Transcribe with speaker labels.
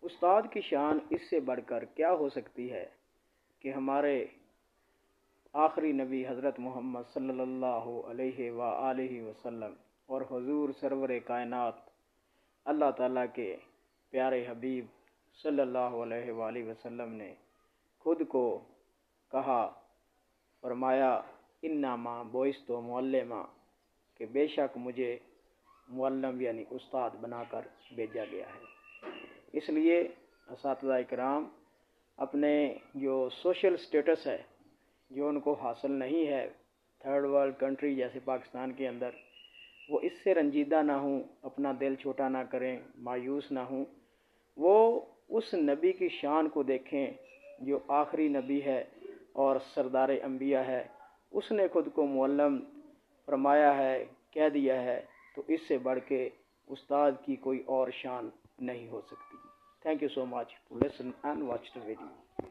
Speaker 1: استاد کی شان اس سے بڑھ کر کیا ہو سکتی ہے کہ ہمارے آخری نبی حضرت محمد صلی اللہ علیہ وآلہ وسلم اور حضور سرور کائنات اللہ تعالیٰ کے پیارے حبیب صلی اللہ علیہ وآلہ وسلم نے خود کو کہا، فرمایا انما بعثت معلما، کہ بے شک مجھے معلم یعنی استاد بنا کر بھیجا گیا ہے۔ اس لیے اساتذہ اکرام اپنے جو سوشل سٹیٹس ہے جو ان کو حاصل نہیں ہے تھرڈ ورلڈ کنٹری جیسے پاکستان کے اندر، وہ اس سے رنجیدہ نہ ہوں، اپنا دل چھوٹا نہ کریں، مایوس نہ ہوں، وہ اس نبی کی شان کو دیکھیں جو آخری نبی ہے اور سردار انبیاء ہے۔ اس نے خود کو معلم فرمایا ہے، کہہ دیا ہے، تو اس سے بڑھ کے استاد کی کوئی اور شان نہیں ہو سکتی۔ Thank you so much to listen and watch the video.